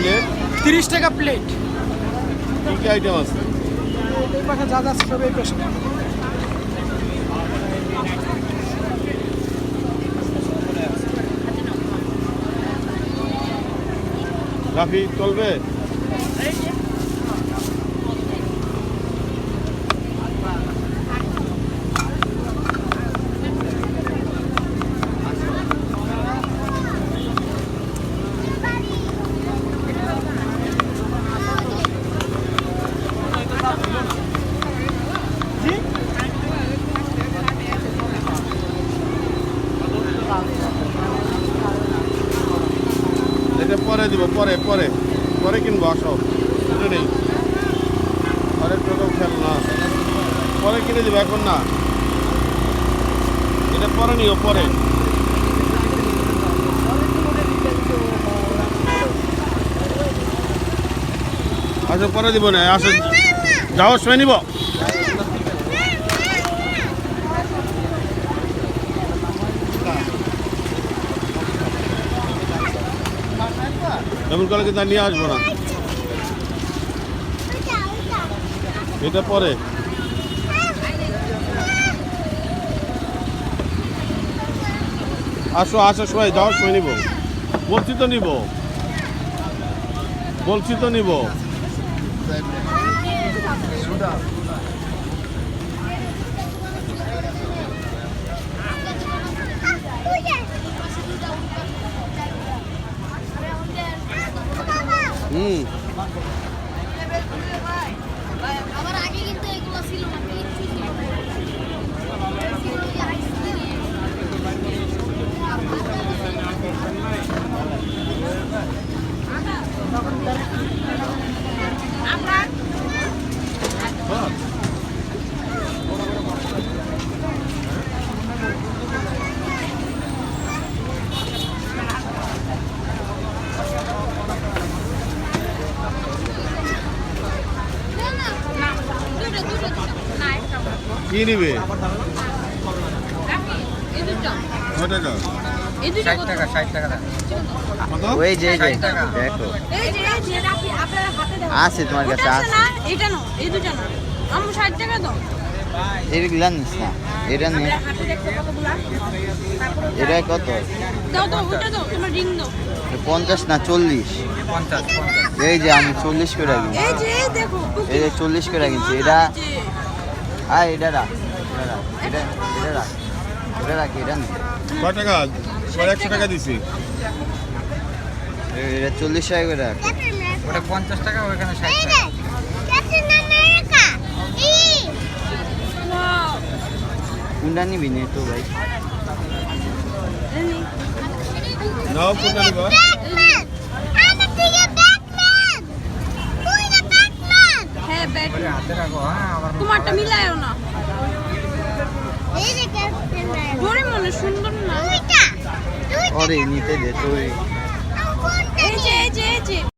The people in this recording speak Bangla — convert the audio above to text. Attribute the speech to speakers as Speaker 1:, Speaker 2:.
Speaker 1: প্লেট?
Speaker 2: 30 টাকা প্লেট।
Speaker 1: কি কি আইটেম আছে?
Speaker 2: এই পাশে যা আছে সব এই পাশে।
Speaker 1: রাফি চলবে? এটা পরে দিব, পরে পরে পরে কিনবো, আসো এটা নেই, আরেক টাকাও খেল না, পরে কিনে দিব, এখন না, এটা পরে নিও, পরে। আচ্ছা পরে দিব না, আসো যাওয়ার সময় নিব। এমন করে কিন্তু নিয়ে আসবো না, এটা পরে। আসো আসো সবাই, যাওয়ার সময় নিব, বলছি তো নিব, বলছি তো নিব। হুম
Speaker 3: আমার আগে কিন্তু এগুলো ছিল না, কিচ্ছু ছিল না।
Speaker 1: কি নিবে? কত টাকা?
Speaker 4: 60 টাকা দাম।
Speaker 1: কত?
Speaker 4: ওই যে দেখো আছে তোমার কাছে আছে,
Speaker 5: এটা না এই দুটো না আমি 60 টাকা দাও।
Speaker 4: এগুলা নিস না, এটা নে।
Speaker 5: হাতে দেখো কতগুলা,
Speaker 4: এটা কত?
Speaker 5: দাও দাও ওটা দাও, তোমার রিং দাও।
Speaker 4: 50 না 40?
Speaker 6: 50
Speaker 4: এই যে আমি 40 করে কিনছি,
Speaker 5: এই যে এই দেখো
Speaker 4: এই যে 40 করে কিনছি। এটা এটা রাখ, এটা রাখ, এটা রাখ, এটা নে।
Speaker 1: কত টাকা? 100 টাকা দিছি।
Speaker 4: এটা 40 টাকা করে রাখ।
Speaker 6: ওটা 50 টাকা, ওখানে 60 টাকা।
Speaker 4: কোনটা নিবি নে তো ভাই?
Speaker 1: নাও কোনটা নিবা?
Speaker 5: হ্যাঁ ব্যাট
Speaker 6: ওরে হাতে রাখো, হ্যাঁ আবার
Speaker 5: তোমারটা মিলায়ও না, জোরে মনে সুন্দর না।
Speaker 4: ওরে নিতে দে তুই।
Speaker 5: এই যে